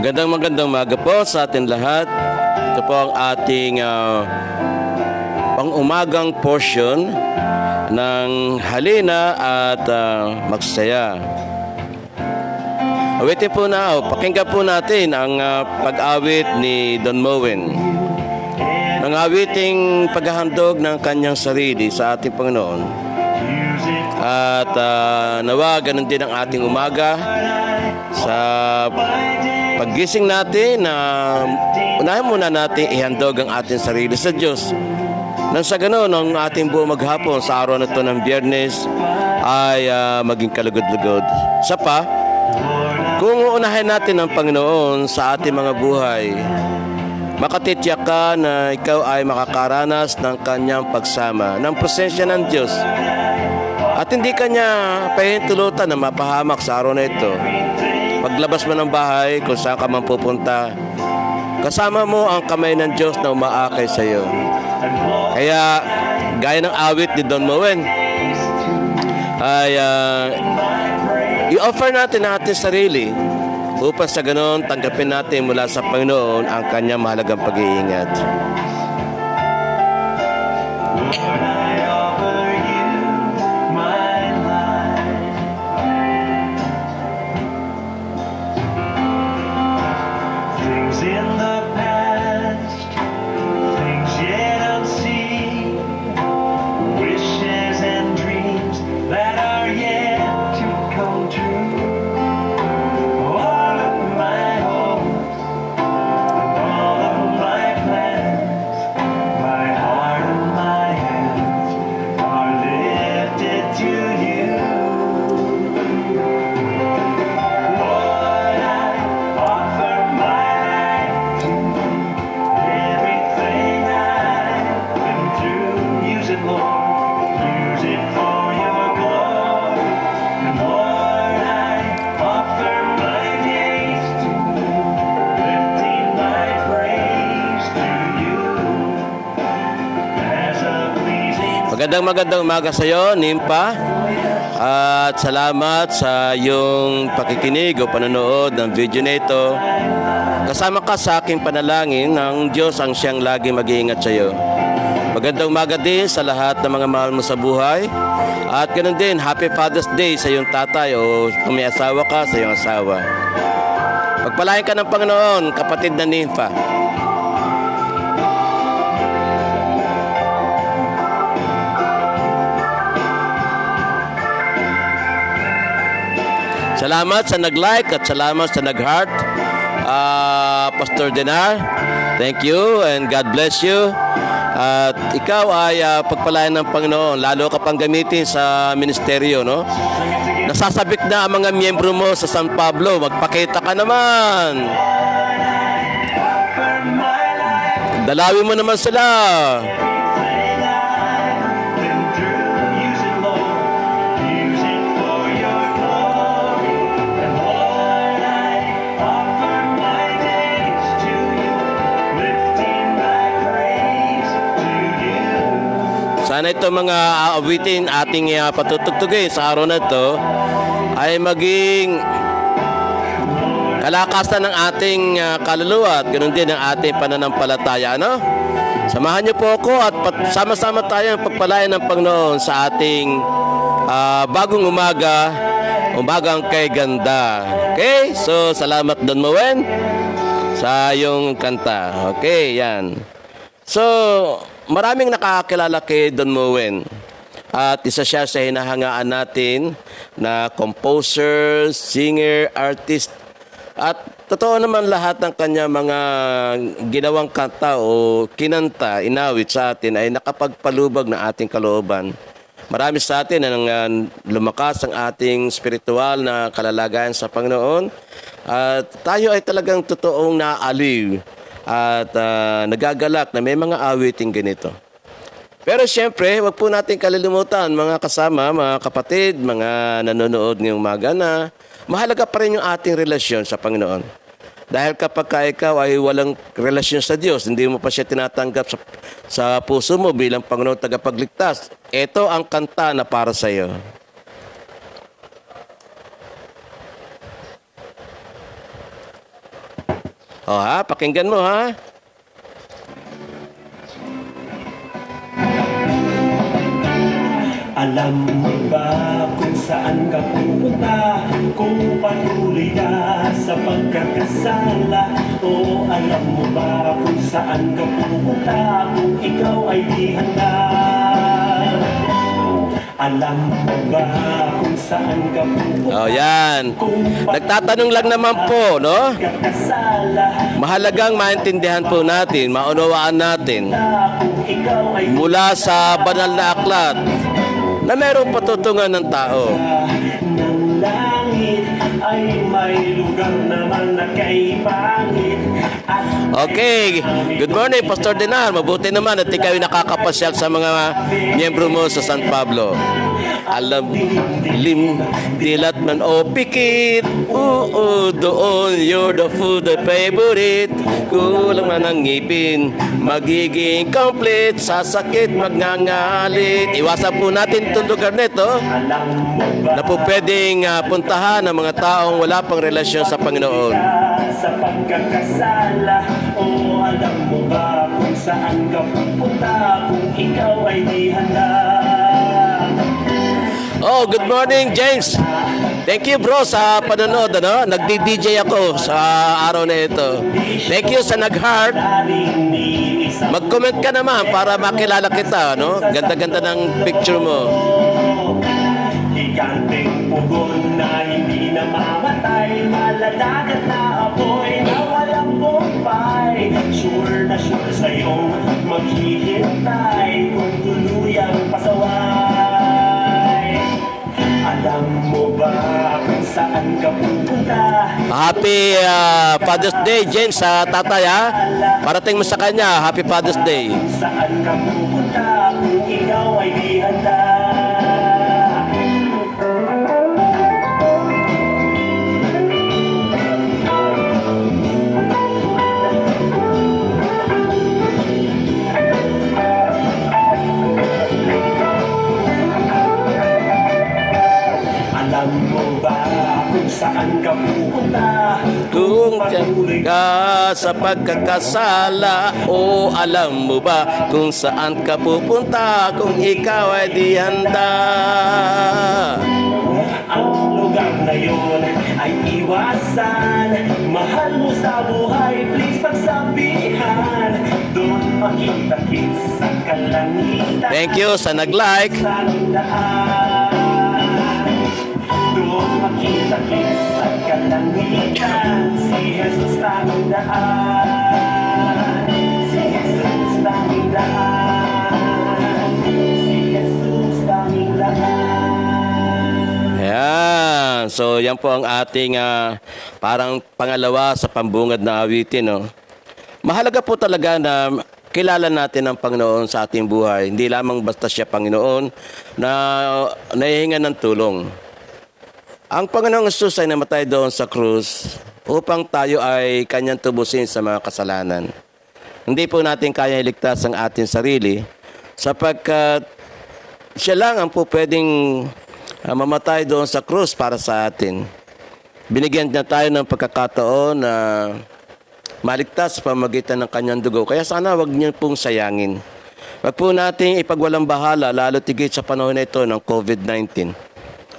Magandang umaga po sa atin lahat. Ito po ang ating pang-umagang portion ng halina at magsaya. Awitin po na, pakinggan po natin ang pag-awit ni Don Moen. Ang awiting paghahandog ng kanyang sarili sa ating Panginoon. At nawa, ganun din ang ating umaga sa paggising natin na unahin muna natin ihandog ang ating sarili sa Diyos. Nang sa ganoon, ang ating buong maghapon sa araw na ito ng Biyernes ay maging kalugod-lugod. Sa pa, kung uunahin natin ang Panginoon sa ating mga buhay, makatitiyak ka na ikaw ay makakaranas ng kanyang pagsama, ng presensya ng Diyos. At hindi kanya pahintulutan na mapahamak sa araw na ito. Paglabas mo ng bahay, kung saan ka man pupunta, kasama mo ang kamay ng Diyos na umaakay sa iyo. Kaya, gaya ng awit ni Don Moen, ay i-offer natin ang ating sarili upang sa ganon tanggapin natin mula sa Panginoon ang kanyang mahalagang pag-iingat. Magandang umaga sa iyo, Nimpa. At salamat sa iyong pakikinig o panonood ng video na ito. Kasama ka sa aking panalangin ng Diyos ang siyang lagi mag-iingat sa iyo. Magandang umaga din sa lahat ng mga mahal mo sa buhay. At ganoon din, Happy Father's Day sa iyong tatay o kung may asawa ka, sa iyong asawa. Pagpalain ka ng Panginoon, kapatid na Nimpa. Salamat sa nag-like at salamat sa nag-heart. Pastor Denar, thank you and God bless you. At ikaw ay pagpalain ng Panginoon, lalo ka pang gamitin sa ministeryo, no? Nasasabik na ang mga miyembro mo sa San Pablo, magpakita ka naman. Dalawin mo naman sila. Sana ito mga awitin ating patutugtugin sa araw na ito ay maging kalakasan ng ating kaluluwa at ganoon din ang ating pananampalataya. No? Samahan niyo po ako at sama-sama tayo ang pagpalain ng Panginoon sa ating bagong umagang kay ganda. Okay? So, salamat Don Moen sa iyong kanta. Okay, yan. So, maraming nakakilala kay Don Moen at isa siya sa hinahangaan natin na composer, singer, artist at totoo naman lahat ng kanya mga ginawang kanta o kinanta, inawit sa atin ay nakapagpalubag ng ating kalooban. Marami sa atin ang lumakas ang ating spiritual na kalalagayan sa Panginoon at tayo ay talagang totoong naaliw at nagagalak na may mga awiting ganito. Pero siyempre, wag po natin kalilimutan mga kasama, mga kapatid, mga nanonood ngayong umaga na mahalaga pa rin yung ating relasyon sa Panginoon. Dahil kapag ikaw ay walang relasyon sa Diyos, hindi mo pa siya tinatanggap sa puso mo bilang Panginoon tagapagligtas, ito ang kanta na para sa iyo. O ha, pakinggan mo ha. Alam mo ba kung saan ka pupunta? Kung patuloy ka sa pagkakasala? O alam mo ba kung saan ka pupunta? Kung ikaw ay di handa? Alam mo ba kung saan ka pupunta? O yan. Nagtatanong lang naman po, no? Pagkakasala? Mahalagang maintindihan po natin, maunawaan natin Kung ikaw ay mula sa banal na aklat na mayroong patutungan ng tao. ng langit ay may lugar naman na kay pangit. Okay, good morning Pastor Dinar. Mabuti naman at ikaw ay nakakapasyal sa mga miyembro mo sa San Pablo. Alam, dilat man o pikit, doon, you're the food I favorite. Kulang man ang ngipin, magiging complete, sasakit, magngangalit. Iwasan po natin itong lugar nito na po pwedeng puntahan ng mga taong wala pang relasyon sa Panginoon. Sa pagkakasala, o alam mo ba kung saan ka pupunta? Kung ikaw ay di handa. Oh, good morning, James. Thank you, bro, sa panonood. Ano? Nagdi-DJ ako sa araw na ito. Thank you sa nag-heart. Mag-comment ka naman para makilala kita. No? Ganda-ganda ng picture mo. Higanteng pugon na hindi namamatay, malalagat na apoy na walang bumpay. Sure na sure sa'yong maghihintay kung tuluyang pasaway. Alam mo ba kung saan ka pupunta? Happy Father's Day, James, sa tatay, ha? Parating mo sa kanya, Happy Father's Day. Kung saan ka pupunta? Kung ikaw ay di handa. Alam mo ba kung saan ka pupunta? Kung ka sa pagkakasala, o alam mo ba kung saan ka pupunta? Kung ikaw ay di handa. Ang lugar na yun ay iwasan. Mahal mo sa buhay, please pagsabihan. Doon makita-kits sa kalangitan. Thank you sa nag-like. Doon makita-kits sa kalangitan. Si Jesus tanging daan. Si Jesus tanging daan. Si Jesus tanging daan. Ayan. So, yan po ang ating parang pangalawa sa pambungad na awitin. No? Mahalaga po talaga na kilala natin ang Panginoon sa ating buhay. Hindi lamang basta siya Panginoon na nahihingan ng tulong. Ang Panginoong Hesus ay namatay doon sa krus upang tayo ay kanyang tubusin sa mga kasalanan. Hindi po natin kaya iligtas ang ating sarili sapagkat siya lang ang po pwedeng mamatay doon sa krus para sa atin. Binigyan niya tayo ng pagkakataon na maligtas sa pamamagitan ng kanyang dugo. Kaya sana wag niyo pong sayangin. Wag po natin ipagwalang bahala, lalo tigit sa panahon na ito ng COVID-19.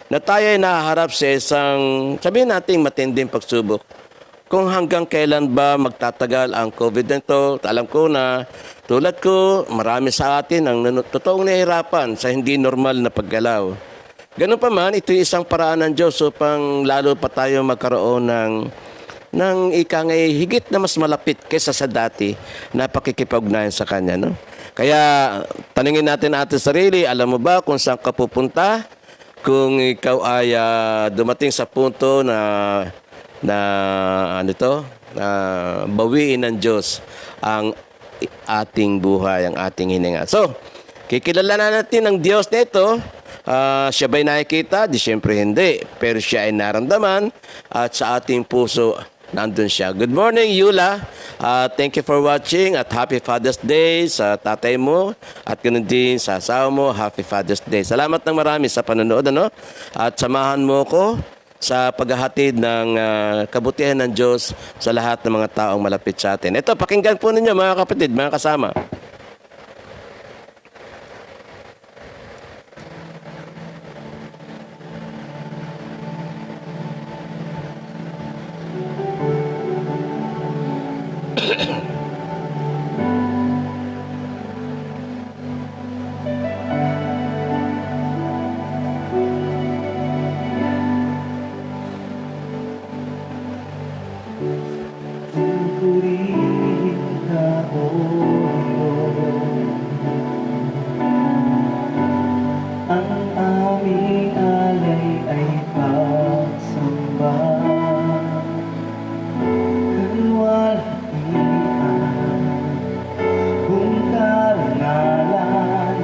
Na tayo ay nahaharap sa isang, sabihin natin, matinding pagsubok. Kung hanggang kailan ba magtatagal ang COVID na ito, alam ko na tulad ko, marami sa atin ang totoong nahihirapan sa hindi normal na paggalaw. Ganun pa man, ito ay isang paraan ng Diyos upang lalo pa tayo magkaroon ng ikangay higit na mas malapit kaysa sa dati na pakikipag-ugnayan sa Kanya. No? Kaya tanungin natin ating sarili, alam mo ba kung saan ka pupunta? Kung ikaw ay dumating sa punto na bawiin ng Diyos ang ating buhay, ang ating hininga. So, kikilala natin ang Diyos nito. Siya ba'y nakikita? Di syempre hindi. Pero siya ay naramdaman at sa ating puso nandun siya. Good morning, Yula. Thank you for watching at Happy Father's Day sa tatay mo at ganoon din sa asawa mo. Happy Father's Day. Salamat ng marami sa panonood. Ano? At samahan mo ko sa paghahatid ng kabutihan ng Diyos sa lahat ng mga taong malapit sa atin. Ito, pakinggan po ninyo mga kapatid, mga kasama. Purihin na o ang aming alay ay pagsamba. Kalwalhatian, kung karangalan,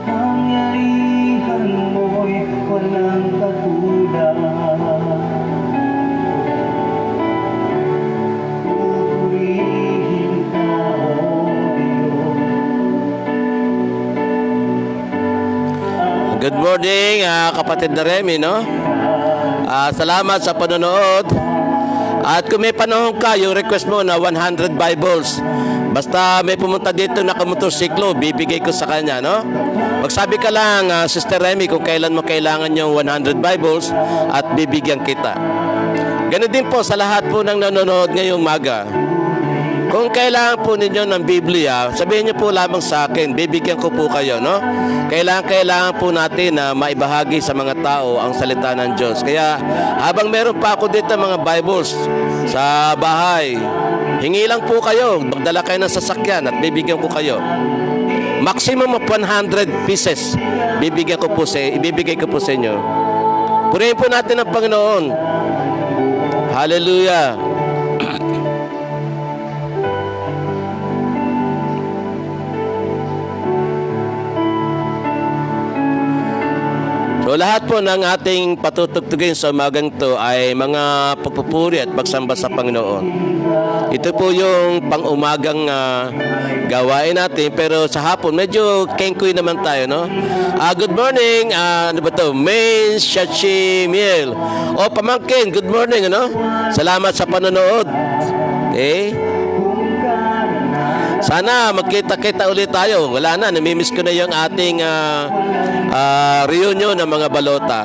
pangyarihan mo'y walang katulad. Purihin ka, O Diyos. Good morning, kapatid na Remy, no? Salamat sa panonood. At kung may panahon ka, yung request mo na 100 Bibles, basta may pumunta dito na kamotorsiklo, bibigay ko sa kanya, no? Magsabi ka lang, Sister Remy, kung kailan mo kailangan yung 100 Bibles at bibigyan kita. Ganun din po sa lahat po ng nanonood ngayong umaga. Kung kailangan po ninyo ng Biblia, sabihin niyo po lamang sa akin, bibigyan ko po kayo, no? Kailangan po natin na maibahagi sa mga tao ang salita ng Diyos. Kaya habang meron pa ako dito mga Bibles sa bahay, hingi lang po kayo, magdala kayo ng sasakyan at bibigyan ko kayo. Maximum of 100 pieces ibibigay ko po sa inyo. Purihin po natin ang Panginoon. Hallelujah. So lahat po ng ating patutugtugin sa umagang to ay mga pagpupuri at pagsamba sa Panginoon. Ito po yung pang-umagang gawain natin, pero sa hapon medyo kengkoy naman tayo, no? Good morning, ano ba to? Main Shachi Miel. O pamangkin, good morning, ano? Salamat sa panonood. Okay? Sana magkita-kita ulit tayo. Wala na, namimiss ko na yung ating reunion ng mga balota.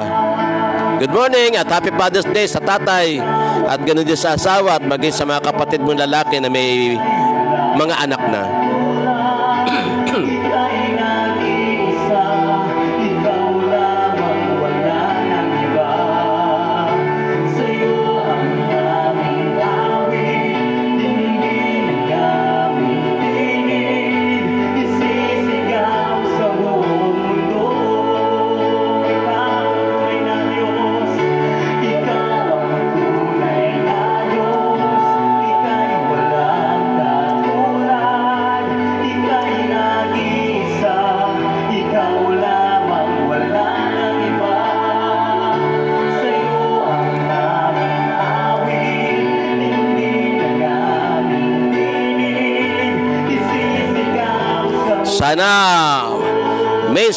Good morning at happy Father's Day sa tatay at ganoon din sa asawa at maging sa mga kapatid mong lalaki na may mga anak na.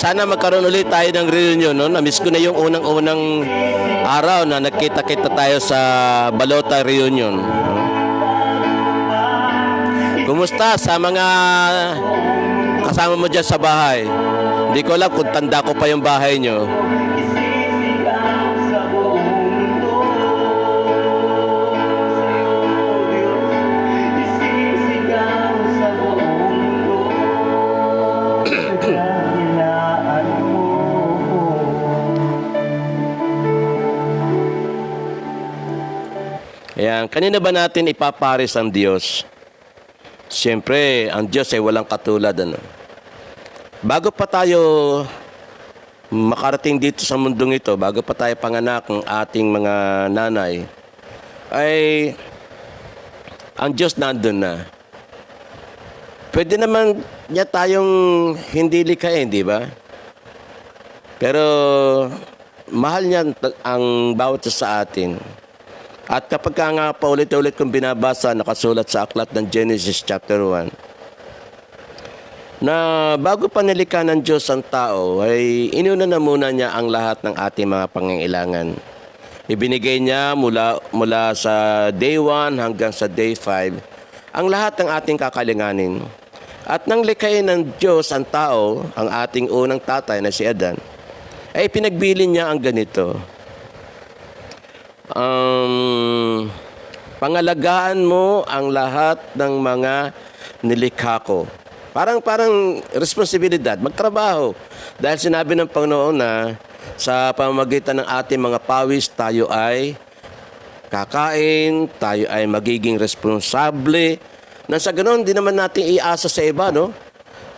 Sana magkaroon ulit tayo ng reunion, no? Na-miss ko na yung unang-unang araw na nagkita-kita tayo sa Balota Reunion. Kumusta sa mga kasama mo dyan sa bahay? Hindi ko alam kung tanda ko pa yung bahay nyo. Ayan, kanina ba natin ipaparis ang Diyos? Siyempre, ang Diyos ay walang katulad. Ano? Bago pa tayo makarating dito sa mundong ito, bago pa tayo panganak ng ating mga nanay, ay ang Diyos nandun na. Pwede naman niya tayong hindi likhain, di ba? Pero mahal niya ang bawat isa sa atin. At kapag nga paulit-ulit kong binabasa, nakasulat sa aklat ng Genesis chapter 1, na bago pa nilikha ng Diyos ang tao, ay inuna na muna niya ang lahat ng ating mga pangangailangan. ibinigay niya mula sa day 1 hanggang sa day 5 ang lahat ng ating kakalinganin. At nang likhain ng Diyos ang tao, ang ating unang tatay na si Adan, ay pinagbilin niya ang ganito. Pangalagaan mo ang lahat ng mga nilikha ko. Parang responsibilidad, magtrabaho. Dahil sinabi ng Panginoon na sa pamamagitan ng ating mga pawis, tayo ay kakain, tayo ay magiging responsable. Nang sa ganoon, hindi naman natin iasa sa iba, no?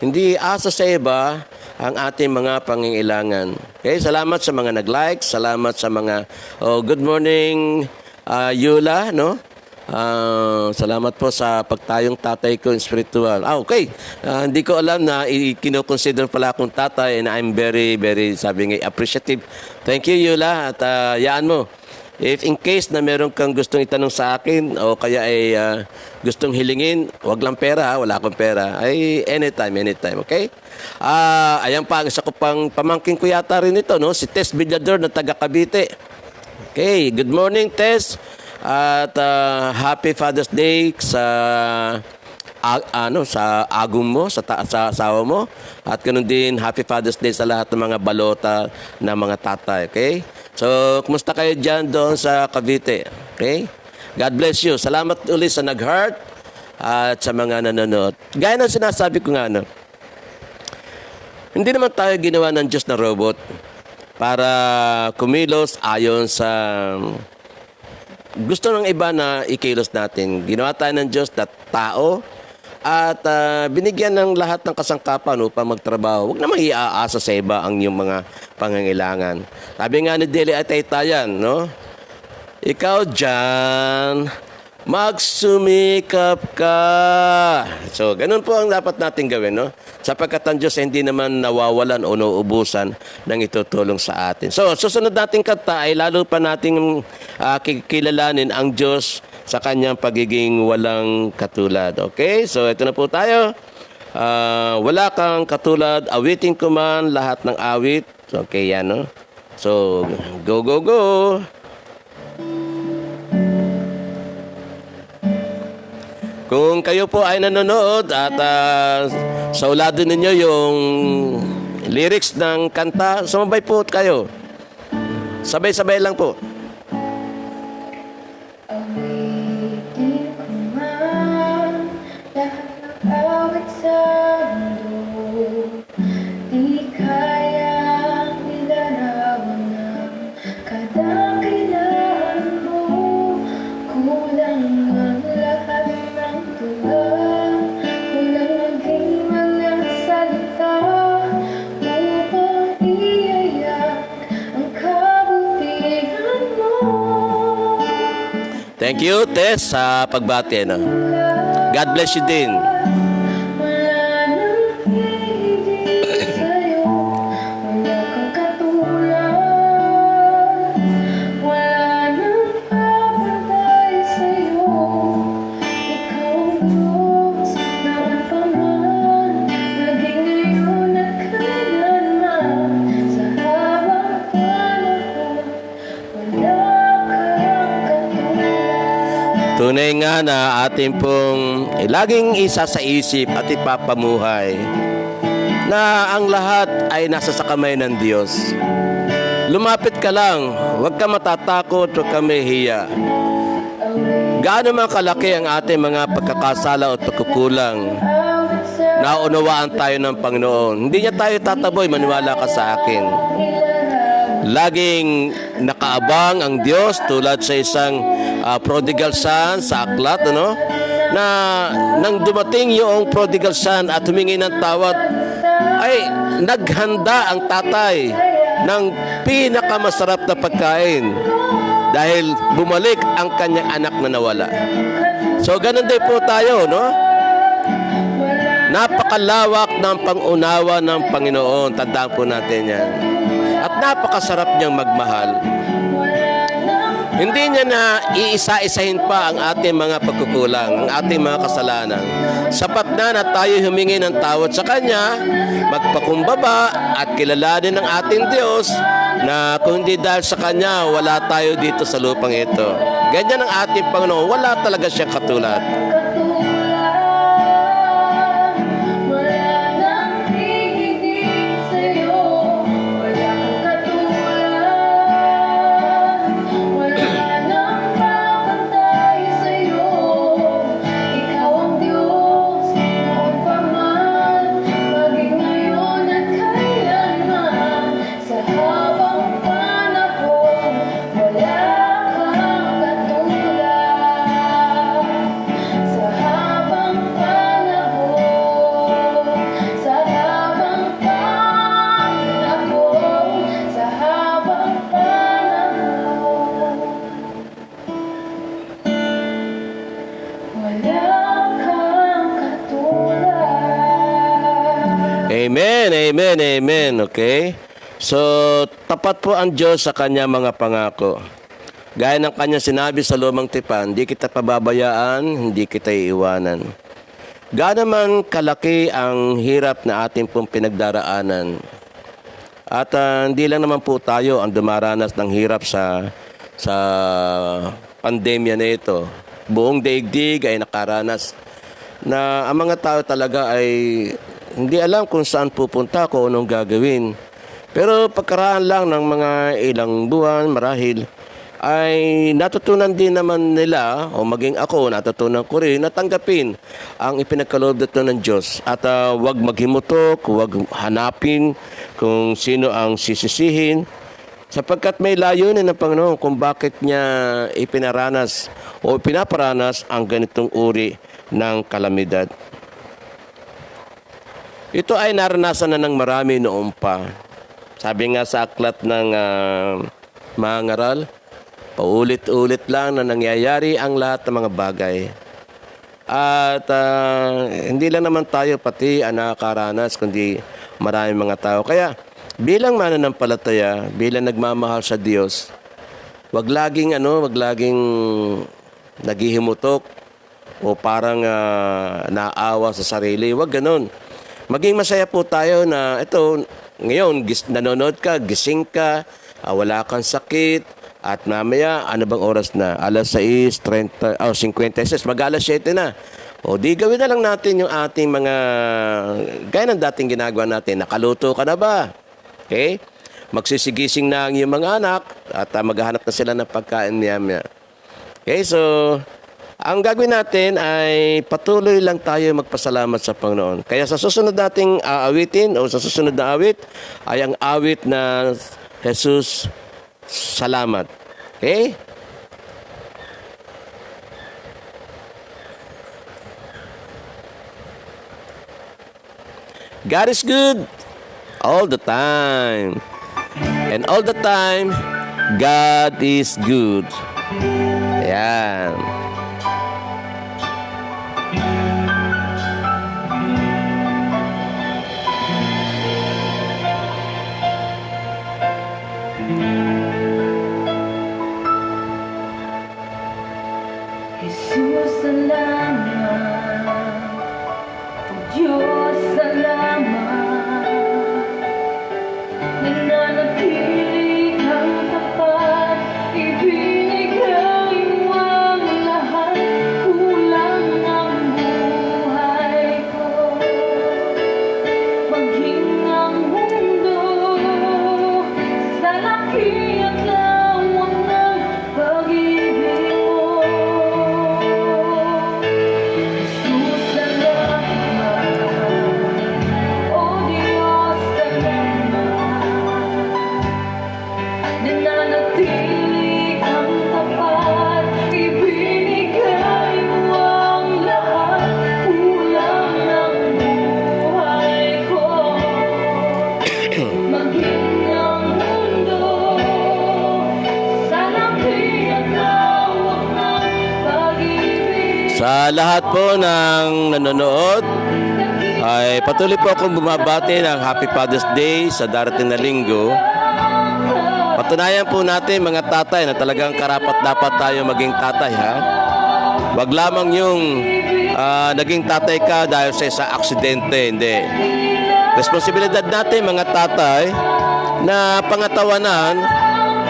Hindi iasa sa iba ang ating mga pangangailangan. Okay, salamat sa mga nag-like, salamat sa mga good morning Yula, no? Salamat po sa pagtayong tatay ko spiritual. Okay. Hindi ko alam na kino-consider pala akong tatay and I'm very, very, sabi nga, appreciative. Thank you, Yula. At yaan mo. If in case na meron kang gustong itanong sa akin o kaya ay gustong hilingin, wag lang pera, wala akong pera. Ay anytime, okay? Ayan pa, isa ko pang pamangkin ko yata rin ito, no? Si Tess Villador na taga Cavite. Okay, good morning, Tess. At happy Father's Day sa sa agum mo, sa asawa mo. At ganoon din, happy Father's Day sa lahat ng mga balota na mga tatay, okay? So, kumusta kayo dyan doon sa Cavite? Okay? God bless you. Salamat ulit sa nag-heart at sa mga nanonood. Gaya ng sinasabi ko nga, hindi naman tayo ginawa ng Diyos na robot para kumilos ayon sa gusto ng iba na ikilos natin. Ginawa tayo ng Diyos na tao at binigyan ng lahat ng kasangkapan upang magtrabaho. Huwag naman iaasa sa iba ang iyong mga pangangailangan. Sabi nga ni Deli Ataytayan, no? Ikaw dyan, magsumikap ka. So, ganun po ang dapat natin gawin, no? Sapagkat ang Diyos hindi naman nawawalan o nauubusan ng itutulong sa atin. So, susunod nating kanta ay lalo pa nating kilalanin ang Diyos sa kanyang pagiging walang katulad. Okay? So, ito na po tayo. Wala kang katulad, awitin ko man lahat ng awit. Okay, yan, no? So, go, go, go! Kung kayo po ay nanonood at saulado ninyo yung lyrics ng kanta, sumabay po kayo. Sabay-sabay lang po. Awitin ko man lahat ng awit sa mundo, di kayang ilarawan ng kadakilaan mo. Kulang ang lahat ng tula, kulang maging mga salita upang iyayak ang kabutihan mo. Thank you, Tess, sa pagbati. No? God bless you din. Wala nang hihigit sa'yo, wala kang katulad. Wala nang papantay sa'yo, ikaw ang Diyos na magpaman, maging ngayon at kailanman. Sa habang panahon, wala kang katulad. Tunay nga na ating pong laging isa sa isip at ipapamuhay na ang lahat ay nasa sa kamay ng Diyos. Lumapit ka lang, huwag ka matatakot, huwag ka mahihiya. Gaano man kalaki ang ating mga pagkakasala o pagkukulang, naunawaan tayo ng Panginoon. Hindi niya tayo tataboy, maniwala ka sa akin. Laging nakaabang ang Diyos tulad sa isang prodigal son sa aklat, ano? Na nang dumating yung prodigal son at humingi ng tawad, ay naghanda ang tatay ng pinakamasarap na pagkain dahil bumalik ang kanyang anak na nawala. So ganun din po tayo, no? Napakalawak ng pangunawa ng Panginoon. Tandaan po natin yan. At napakasarap niyang magmahal. Hindi niya na iisa-isahin pa ang ating mga pagkukulang, ang ating mga kasalanan. Sapat na tayo humingi ng tawad sa Kanya, magpakumbaba at kilalanin ng ating Diyos na kung hindi dahil sa Kanya, wala tayo dito sa lupang ito. Ganyan ang ating Panginoon. Wala talaga siyang katulad. Wala nang hihigit sa'yo. Wala kang katulad. Wala nang papantay sa'yo. Ikaw ang Diyos noon pa man, maging ngayon at kailanman. Sa habang panahon, wala kang katulad. Sa habang panahon, sa habang panahon, sa habang panahon, wala kang katulad. Amen, amen, amen. Okay? So, tapat po ang Diyos sa Kanya mga pangako. Gaya ng Kanyang sinabi sa lumang tipan, hindi kita pababayaan, hindi kita iiwanan. Gaano man kalaki ang hirap na ating pong pinagdaraanan. At hindi lang naman po tayo ang dumaranas ng hirap sa pandemya na ito. Buong daigdig ay nakaranas na ang mga tao talaga ay hindi alam kung saan pupunta, kung anong gagawin. Pero pagkaraan lang ng mga ilang buwan, marahil, ay natutunan din naman nila, o maging ako, natutunan ko rin, na tanggapin ang ipinagkaloob dito ng Diyos. At huwag maghimutok, huwag hanapin kung sino ang sisisihin. Sapagkat may layunin ng Panginoon kung bakit niya ipinaranas o pinaparanas ang ganitong uri ng kalamidad. Ito ay naranasan na ng marami noon pa. Sabi nga sa aklat ng mga ngaral, paulit-ulit lang na nangyayari ang lahat ng mga bagay. At hindi lang naman tayo pati ang nakakaranas, kundi maraming mga tao. Kaya bilang mananampalataya, bilang nagmamahal sa Diyos, wag laging naghihimutok o parang naawa sa sarili. Wag ganun. Maging masaya po tayo na ito, ngayon, nanonood ka, gising ka, wala kang sakit, at mamaya, ano bang oras na? Alas 6:56, mag-alas 7 na. O di gawin na lang natin yung ating mga, gaya ng dating ginagawa natin, nakaluto ka na ba? Okay? Magsisigising na ang iyong mga anak, at maghahanap na sila ng pagkain niya. Okay, so, ang gagawin natin ay patuloy lang tayo magpasalamat sa Panginoon. Kaya sa susunod nating aawitin o sa susunod na awit ay ang awit na Jesus, salamat. Okay? God is good all the time. And all the time, God is good. Ayan. Jesus, salamat. O Diyos, salamat. Nananatili kang tapat, ibinigay mo ang lahat, kulang ang buhay ko. Maging ang mundo sa laki at lawak ng pag-ibig mo. Jesus, salamat. O Diyos, salamat. Nananatili kang tapat, ibinigay mo ang lahat, kulang ang buhay ko. Maging ang mundo sa laki at lawak ng pag-ibig. Sa lahat po ng nanonood, ay patuloy po akong bumabati ng Happy Father's Day sa darating na linggo. Patunayan po natin mga tatay na talagang karapat-dapat tayo maging tatay, ha? Wag lamang yung naging tatay ka dahil sa isang aksidente, hindi. Responsibilidad natin mga tatay na pangatawanan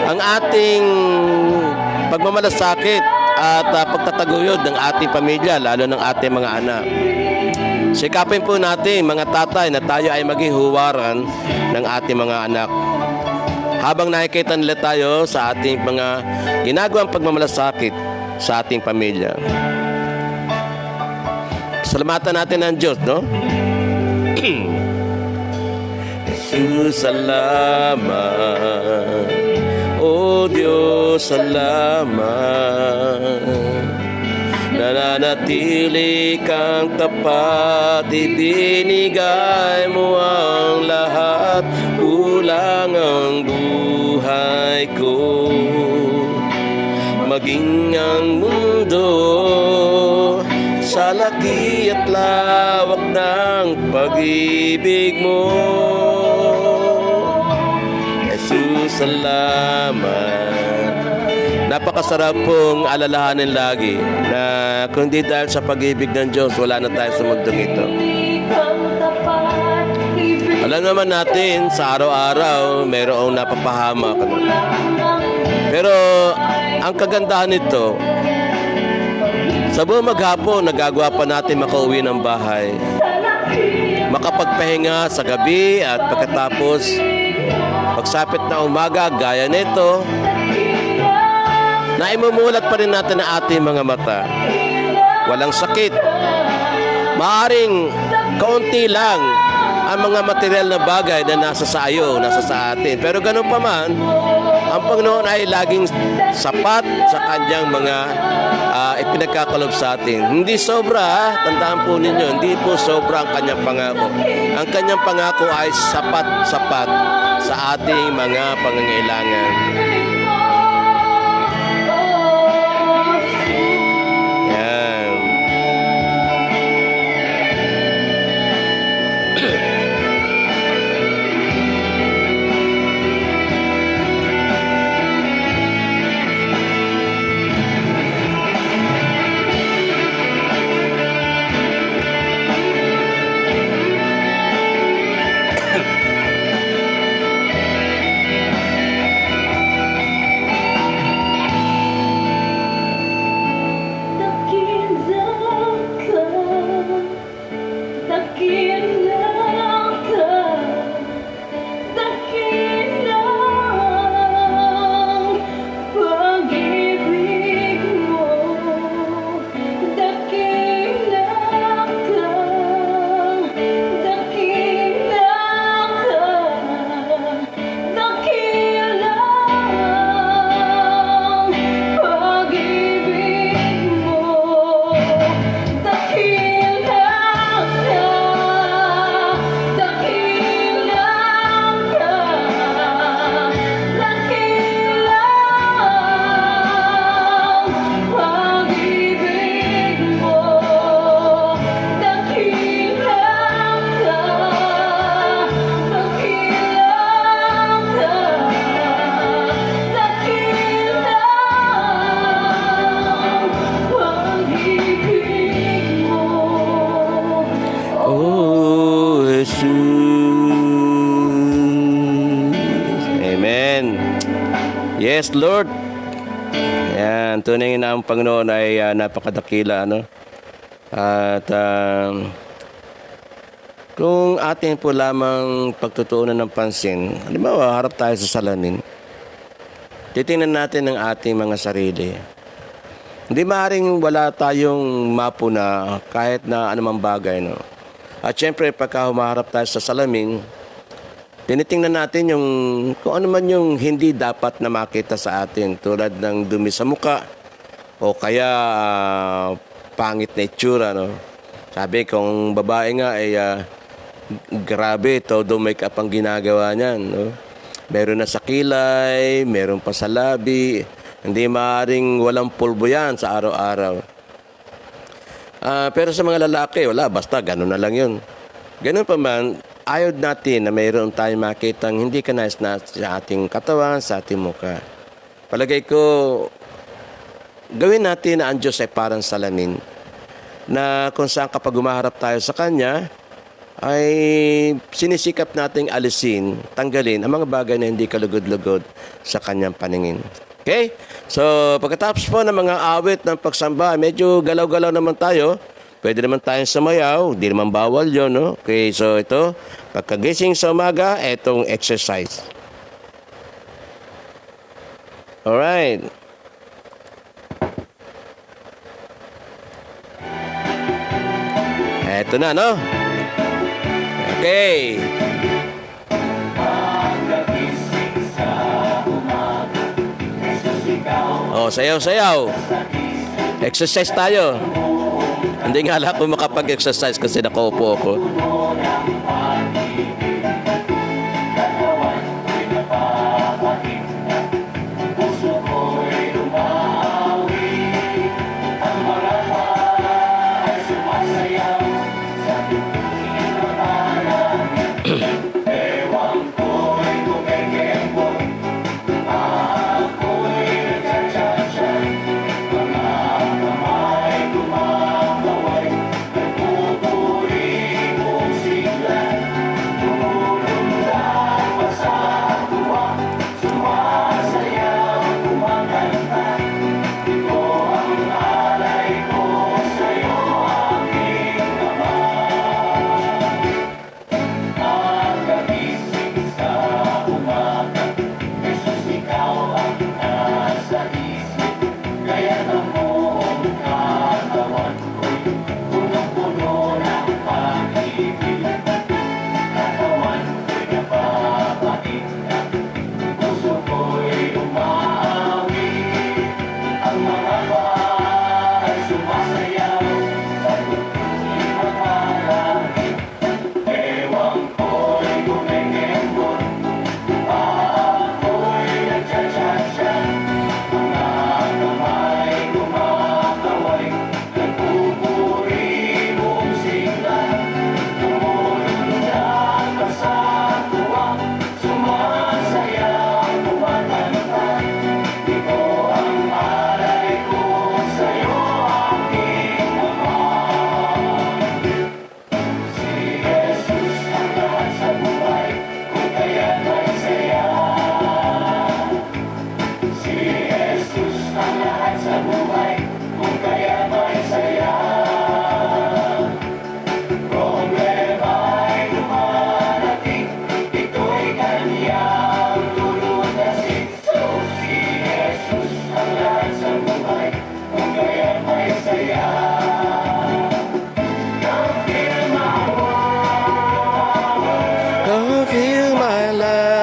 ang ating pagmamalasakit at pagtataguyod ng ating pamilya, lalo ng ating mga anak. Sikapin po natin mga tatay na tayo ay maging huwaran ng ating mga anak. Habang nakikita nila tayo sa ating mga ginagawang pagmamalasakit sa ating pamilya. Salamatan natin ang Diyos, no? Jesus, salamat. O Diyos, salamat. Nananatili kang tapat, ibinigay mo ang lahat, kulang ang buhay ko. Maging ang mundo sa laki at lawak ng pag-ibig mo. Jesus, salamat. Napakasarap pong alalahanin lagi na kung di dahil sa pag-ibig ng Diyos, wala na tayo sa mundong ito. Alam naman natin, sa araw-araw, mayroong napapahamak. Pero ang kagandahan nito, sa buong maghapon, nagagawa pa natin makauwi ng bahay. Makapagpahinga sa gabi at pagkatapos, pagsapit na umaga, gaya nito, na imumulat pa rin natin ang ating mga mata. Walang sakit. Maaring kaunti lang ang mga material na bagay na nasa sa iyo, nasa sa atin. Pero ganun pa man, ang Panginoon ay laging sapat sa kanyang mga ipinagkakalob sa atin. Hindi sobra, tandaan po ninyo, hindi po sobra ang kanyang pangako. Ang kanyang pangako ay sapat-sapat sa ating mga pangangailangan. Yes, Lord. Yan, tunay na ang Panginoon ay napakadakila, ano? At kung atin po lamang pagtutuunan ng pansin, halimbawa, harap tayo sa salamin, titingnan natin ang ating mga sarili. Hindi maaaring wala tayong mapuna kahit na anumang bagay, no? At syempre, pagka humaharap tayo sa salamin, tinitingnan natin yung kung ano man yung hindi dapat na makita sa atin, tulad ng dumi sa muka o kaya pangit na itsura, no? Sabi kung babae nga ay grabe, todo make-up ang ginagawa niyan, no? Meron na sa kilay, meron pa sa labi, hindi maaaring walang pulbo yan sa araw-araw. Pero sa mga lalaki, wala, basta ganun na lang yun. Ganun pa man, ayaw natin na mayroon tayong makitang hindi kanais na sa ating katawan, sa ating muka. Palagay ko, gawin natin na ang Diyos ay parang salamin na kung saan kapag umaharap tayo sa Kanya, ay sinisikap nating alisin, tanggalin ang mga bagay na hindi kalugod-lugod sa kanyang paningin. Okay? So, pagkatapos po ng mga awit ng pagsamba, medyo galaw-galaw naman tayo. Pwede naman tayong sumayaw. Di naman bawal yun, no? Okay, so ito, pagkagising sa umaga, etong exercise. Alright. Eto na, no? Okay. Oh, sayaw-sayaw. Exercise tayo. Hindi nga lang ako makapag-exercise kasi nakaupo ako. Come feel my life.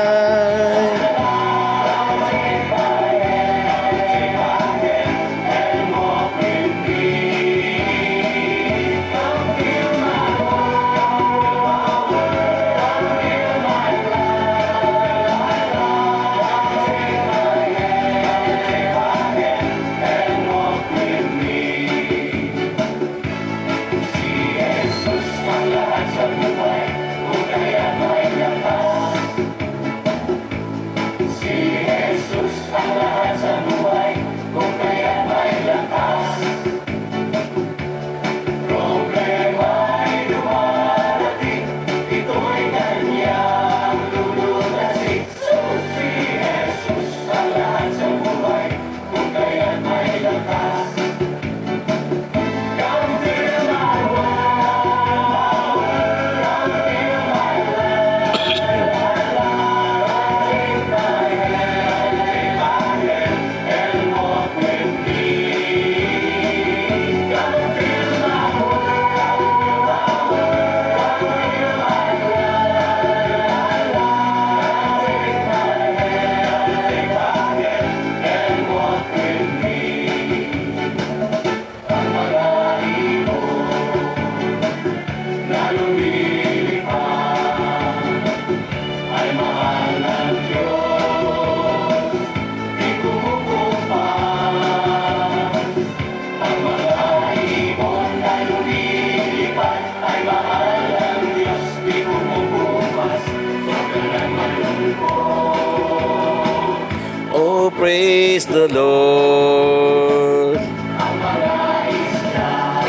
Oh, praise the Lord.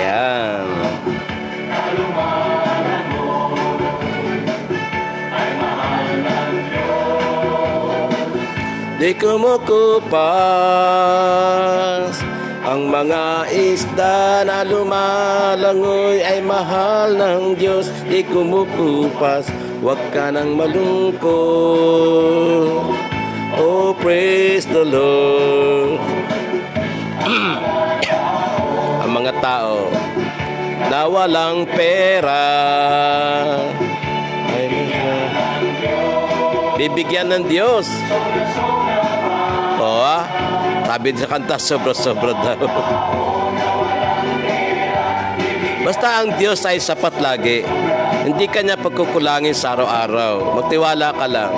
Yan. kumukupas. Ang mga isda na lumalangoy ay mahal ng Diyos, di kumukupas. Huwag ka nang malungkot. Oh, praise the Lord. Ang mga tao na walang pera ay bibigyan ng Diyos. Oo, sabi sa kanta, sobra-sobra daw. Basta ang Diyos ay sapat lagi. Hindi ka niya pagkukulangin sa araw-araw. Magtiwala ka lang.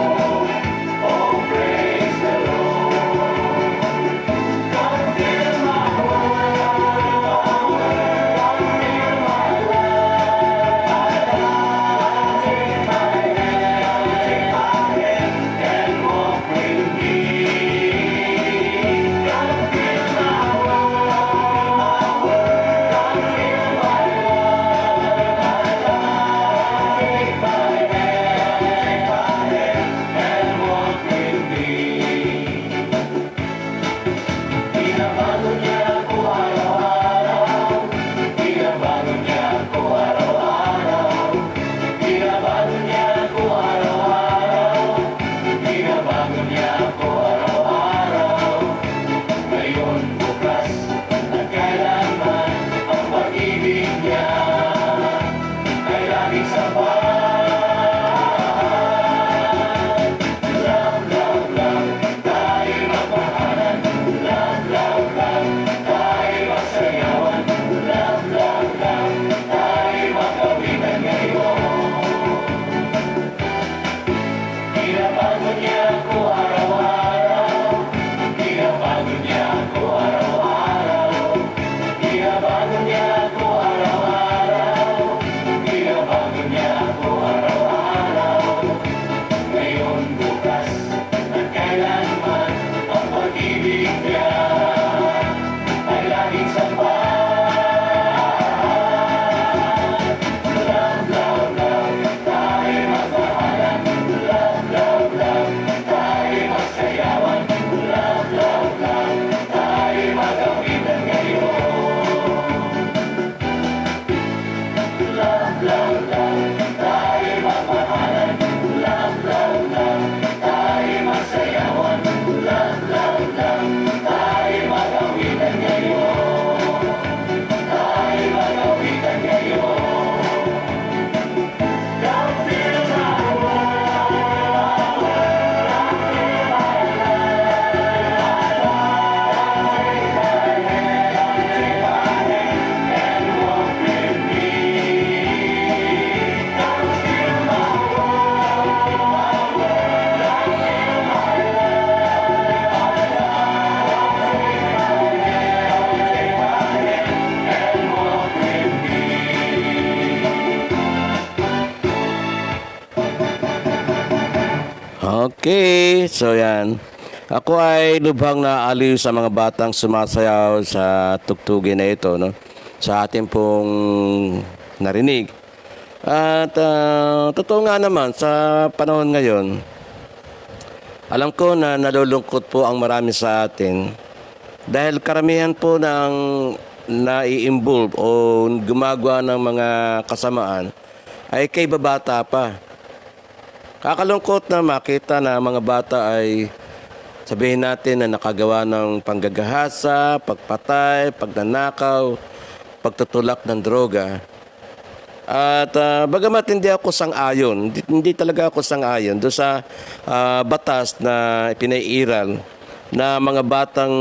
Okay, so yan. Ako ay lubhang naaliw sa mga batang sumasayaw sa tugtugin na ito, no? Sa ating pong narinig. At totoo nga naman, sa panahon ngayon, alam ko na nalulungkot po ang marami sa atin dahil karamihan po ng nai-involve o gumagawa ng mga kasamaan ay kay babata pa. Kakalungkot na makita na mga bata ay sabihin natin na nakagawa ng panggagahasa, pagpatay, pagnanakaw, pagtutulak ng droga. At bagamat hindi ako sang-ayon, hindi talaga ako sang-ayon doon sa batas na pinairal na mga batang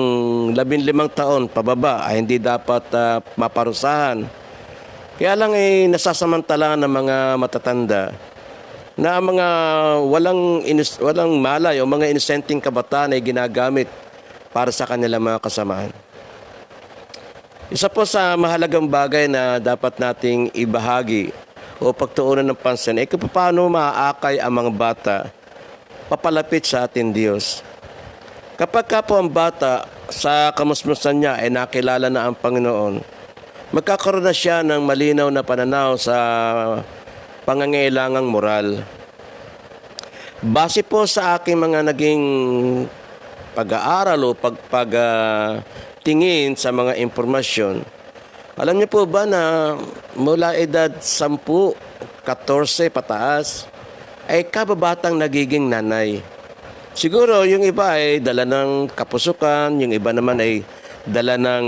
15 taon pababa ay hindi dapat maparusahan. Kaya lang nasasamantala ng mga matatanda na mga walang malay o mga inosenteng kabataan ay ginagamit para sa kanilang mga kasamaan. Isa po sa mahalagang bagay na dapat nating ibahagi o pagtuunan ng pansin ay kung paano maaakay ang mga bata papalapit sa ating Diyos. Kapag ka po ang bata sa kamusmusan niya ay nakilala na ang Panginoon, magkakaroon na siya ng malinaw na pananaw sa pangangailangang moral. Base po sa aking mga naging pag-aaral o tingin sa mga impormasyon. Alam niyo po ba na mula edad 10, 14 pataas, ay kababatang nagiging nanay. Siguro yung iba ay dala ng kapusukan, yung iba naman ay dala ng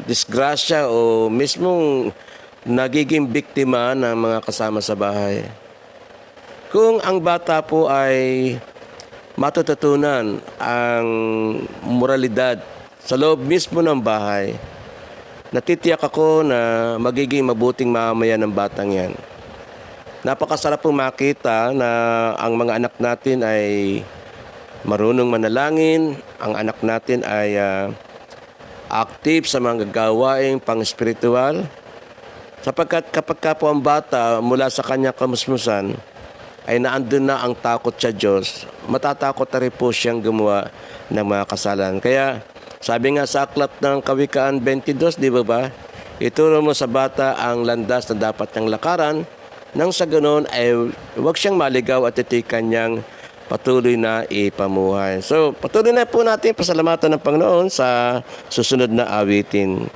disgrasya o mismong nagiging biktima ng mga kasama sa bahay. Kung ang bata po ay matututunan ang moralidad sa loob mismo ng bahay, natitiyak ako na magiging mabuting mamamayan ng batang yan. Napakasarap pong makita na ang mga anak natin ay marunong manalangin, ang anak natin ay active sa mga gawaing pang-spiritual. Sapagkat kapag ka po ang bata mula sa kanyang kamusmusan ay naandun na ang takot sa Diyos, matatakot na rin po siyang gumawa ng mga kasalanan. Kaya sabi nga sa aklat ng Kawikaan 22, di ba? Ituro mo sa bata ang landas na dapat niyang lakaran, nang sa ganoon ay huwag siyang maligaw at itikan niyang patuloy na ipamuhay. So, patuloy na po natin pasalamatan ng Panginoon sa susunod na awitin.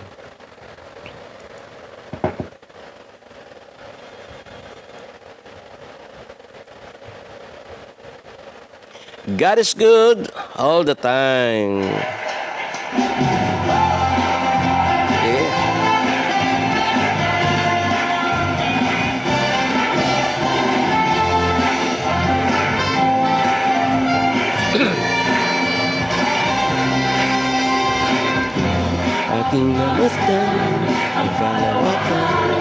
God is good all the time. Okay. Aking namasdan ang kalawakan.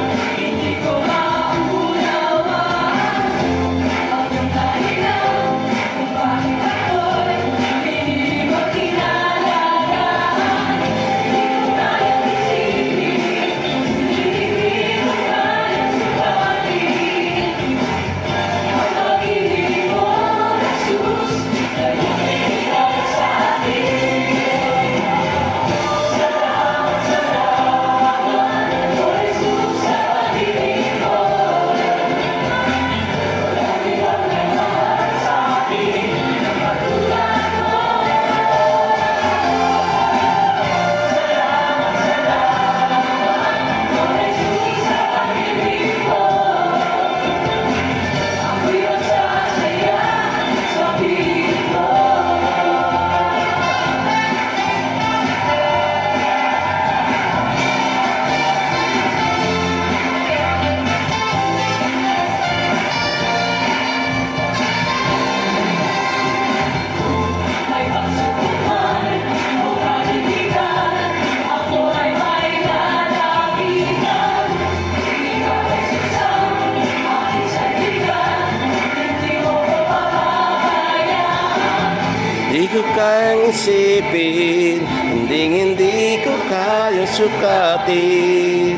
Di ko kayang isipin, hindi ko kayang sukatin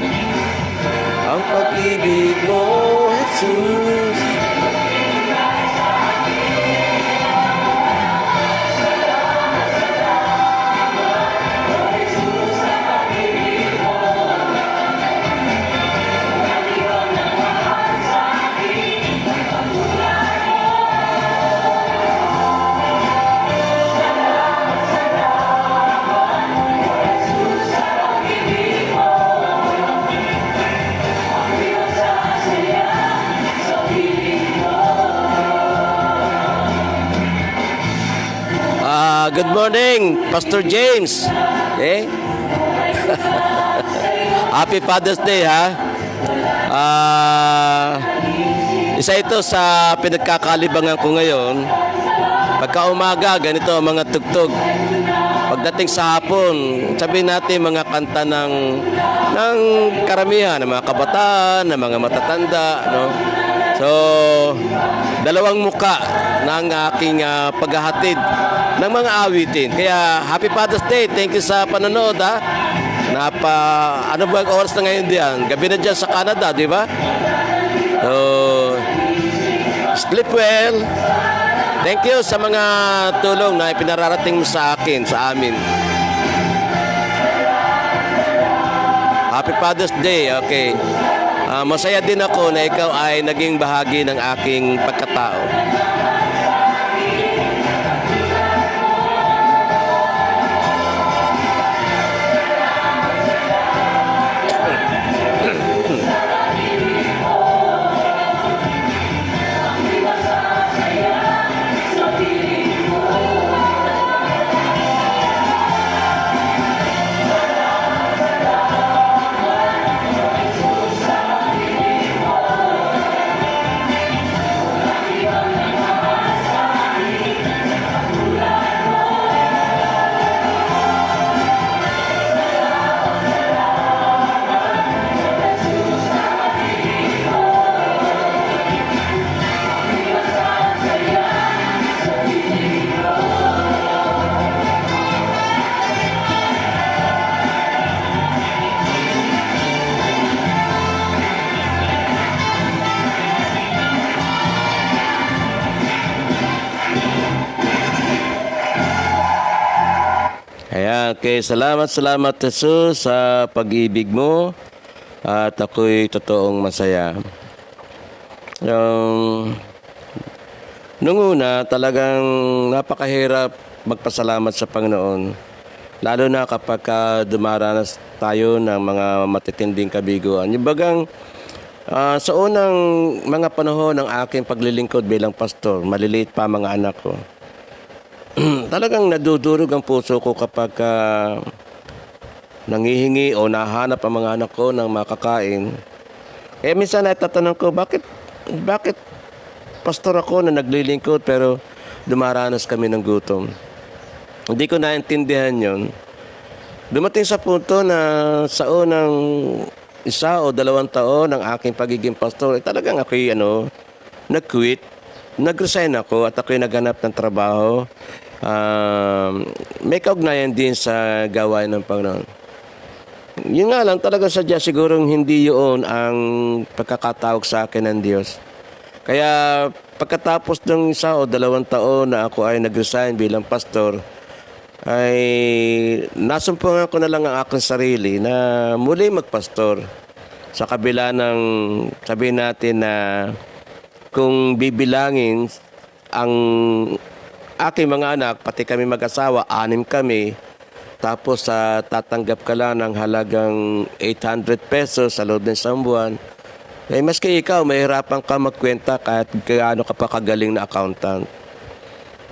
ang pag-ibig mo, Jesus. Good morning, Pastor James. Okay? Happy Father's Day, ha? Isa ito sa pinagkakalibangan ko ngayon. Pagka umaga, ganito ang mga tugtog. Pagdating sa hapon, sabihin natin mga kanta ng karamihan, ng mga kabataan, ng mga matatanda, no? So, dalawang muka ng aking paghahatid ng mga awitin. Kaya, Happy Father's Day. Thank you sa panonood, ha? Ano ba ang oras na ngayon diyan? Gabi na dyan sa Canada, di ba? So, sleep well. Thank you sa mga tulong na ipinararating mo sa akin, sa amin. Happy Father's Day, okay. Masaya din ako na ikaw ay naging bahagi ng aking pagkatao. Okay, salamat Jesus sa pag-ibig mo at ako'y totoong masaya. Nung una, talagang napakahirap magpasalamat sa Panginoon. Lalo na kapag dumaranas tayo ng mga matitinding kabiguan. Yung bagang sa unang mga panahon ng aking paglilingkod bilang pastor, maliliit pa mga anak ko. Talagang nadudurog ang puso ko kapag nangihingi o nahanap ang mga anak ko ng makakain. Eh minsan ay tatanong ko, bakit pastor ako na naglilingkod pero dumaranas kami ng gutom? Hindi ko naintindihan yon. Dumating sa punto na sa unang 1 o 2 taon ng aking pagiging pastor, talagang ako'y nag-quit. Nag-resign ako at ako'y naghanap ng trabaho. May kaugnayan din sa gawain ng Panginoon. Yun nga lang, talaga sadya sigurong hindi yun ang pagkakatawag sa akin ng Diyos. Kaya pagkatapos ng 1 o 2 taon na ako ay nag-resign bilang pastor, ay nasumpungan ko na lang ang aking sarili na muli magpastor. Sa kabila ng sabihin natin na kung bibilangin ang aking mga anak, pati kami mag-asawa, 6 kami, tapos tatanggap ka lang ng halagang 800 pesos sa loob ng isang buwan, eh maski ikaw, mahirapan ka magkwenta kahit gaano ka pa kagaling na accountant.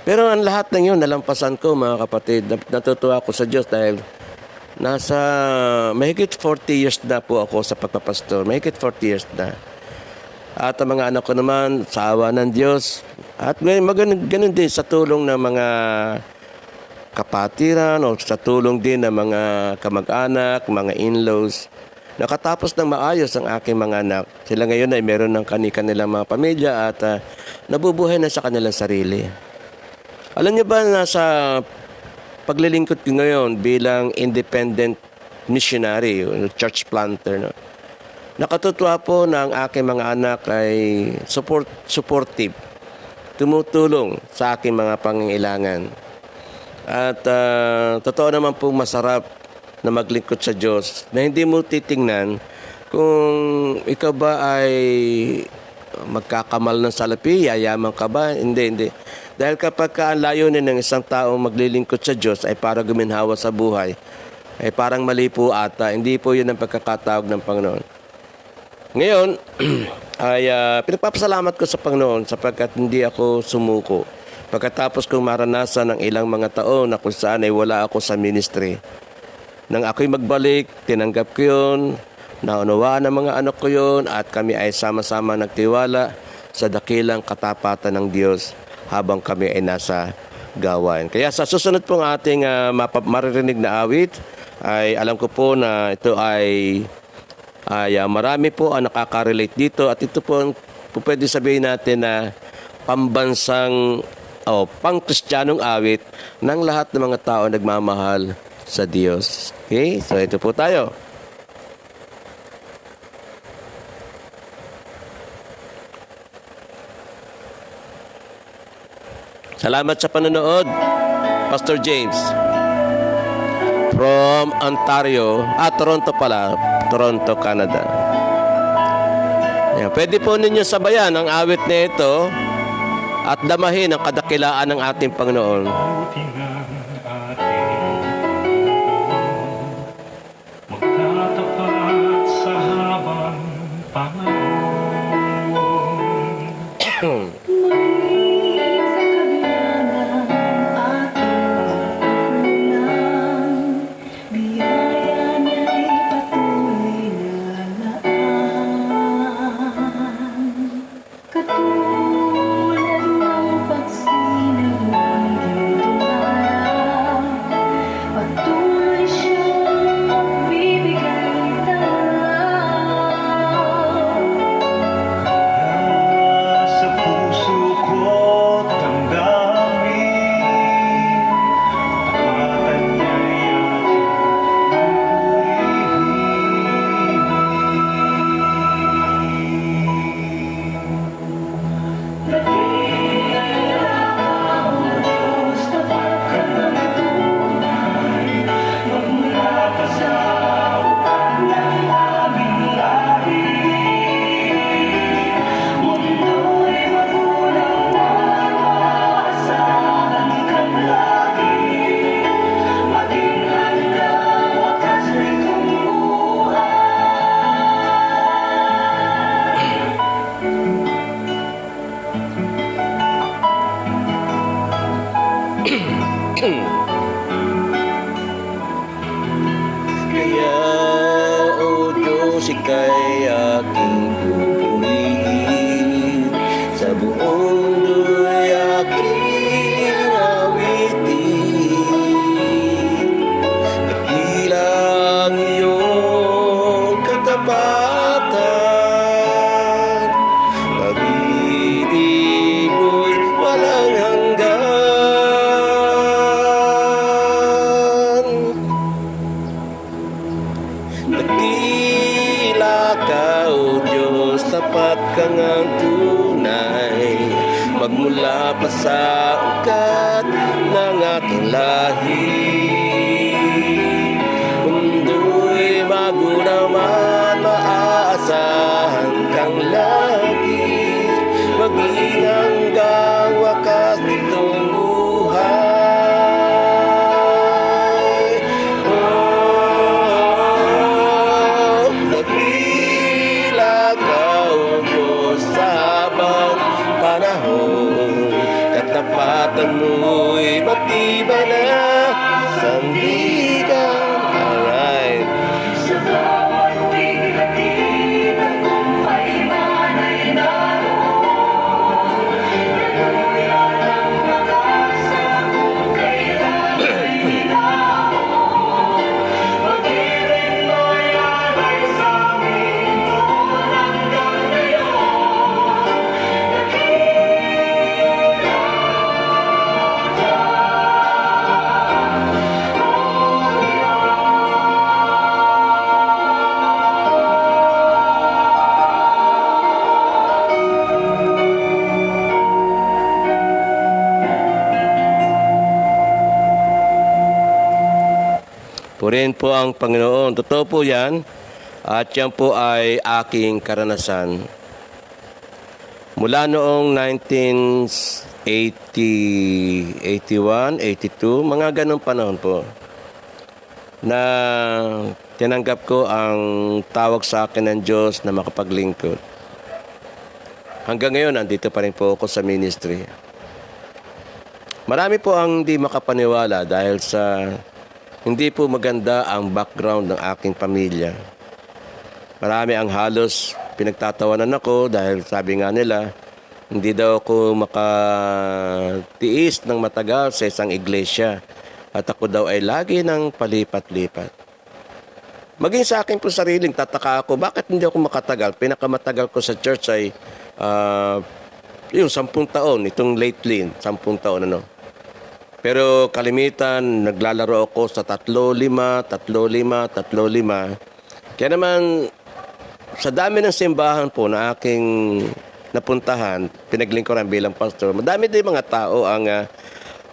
Pero ang lahat ng yun, nalampasan ko mga kapatid. Natutuwa ako sa Diyos dahil nasa mahigit 40 years na po ako sa pagpapastor. Mahigit 40 years na. At ang mga anak ko naman, sa awa ng Diyos. At ganun din sa tulong ng mga kapatiran o sa tulong din ng mga kamag-anak, mga in-laws. Nakatapos ng maayos ang aking mga anak. Sila ngayon ay meron ng kanilang mga pamilya at nabubuhay na sa kanilang sarili. Alam niyo ba na sa paglilingkod ko ngayon bilang independent missionary, church planter, nakatutuwa po na ang aking mga anak ay supportive, tumutulong sa aking mga pangangailangan. At totoo naman po masarap na maglingkod sa Diyos na hindi mo titingnan kung ikaw ba ay magkakamal ng salapi, yayaman ka ba? Hindi. Dahil kapag ang layunin ng isang taong maglilingkod sa Diyos ay para guminhawa sa buhay, ay parang mali po ata. Hindi po yun ang pagkakatawag ng Panginoon. Ngayon, ay pinagpapasalamat ko sa Panginoon sapagkat hindi ako sumuko. Pagkatapos kong maranasan ng ilang mga taon na kung saan ay wala ako sa ministry. Nang ako'y magbalik, tinanggap ko yun, naunawaan ng mga anak ko yun, at kami ay sama-sama nagtiwala sa dakilang katapatan ng Diyos habang kami ay nasa gawain. Kaya sa susunod pong ating maririnig na awit, ay alam ko po na ito ay marami po ang nakaka-relate dito, at ito po pwede sabihin natin na pambansang o pang-kristyanong awit ng lahat ng mga tao nagmamahal sa Diyos. Okay? So ito po tayo. Salamat sa panonood, Pastor James. From Ontario, Toronto pala, Toronto, Canada. Yan. Pwede po ninyo sabayan ang awit na ito at damahin ang kadakilaan ng ating Panginoon. Buti ng ating magtatapat sa habang panahon. Muli sa kabila ng ating pagkukulang, biyaya niya'y patuloy na laan. Katulad ng pagsinag ng iyong musika'y aking pupurihin, sa buong mundo'y aking awitin. Kabilang iyong katapatan, pag-ibig mo'y walang hanggan. Dakila ka, O Diyos, tapat kang ang tunay, magmula pa sa ugat ng ating lahi. Mundo'y bago naman, maaasahan kang lagi, maging hanggang wakas nitong buhay. Oh, dakila ka, O Diyos, sa habang panahon, katapatan mo'y matibay na sandigan. Alright. Sa bawat tingin at kung may man ay naroon, naluyan ang pag-asa kung kailan ay hinahon. Pag-ibig mo'y alay sa amin noon hanggang ngayon. Purihin po ang Panginoon. Totoo po yan. At yan po ay aking karanasan. Mula noong 1980, 81, 82, mga ganong panahon po, na tinanggap ko ang tawag sa akin ng Diyos na makapaglingkod. Hanggang ngayon, andito pa rin po ako sa ministry. Marami po ang hindi makapaniwala dahil sa hindi po maganda ang background ng aking pamilya. Marami ang halos pinagtatawanan ako dahil sabi nga nila, hindi daw ako makatiis ng matagal sa isang iglesia at ako daw ay lagi ng palipat-lipat. Maging sa akin po sariling tataka ako, bakit hindi ako makatagal? Pinakamatagal ko sa church ay yung 10 taon, itong lately, 10 taon ano. Pero kalimitan, naglalaro ako sa 3-5. Kaya naman, sa dami ng simbahan po na aking napuntahan, pinaglingkuran bilang pastor, madami din mga tao ang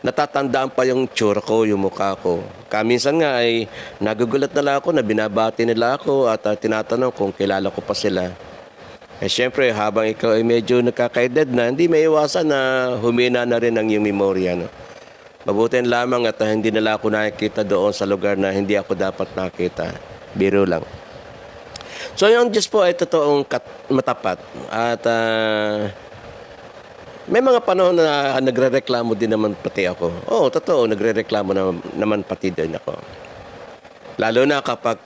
natatandaan pa yung tsura ko, yung mukha ko. Kaminsan nga ay nagugulat na lang ako na binabati nila ako at tinatanong kung kilala ko pa sila. Eh syempre, habang ikaw ay medyo nakakaedad na, hindi may iwasan na humina na rin ang iyong memorya. No? Mabutin lamang at hindi nila ako nakikita doon sa lugar na hindi ako dapat nakita. Biro lang. So yung Diyos po ay totoong matapat. At may mga panahon na nagre-reklamo din naman pati ako. Oo, totoo, nagre-reklamo naman pati din ako. Lalo na kapag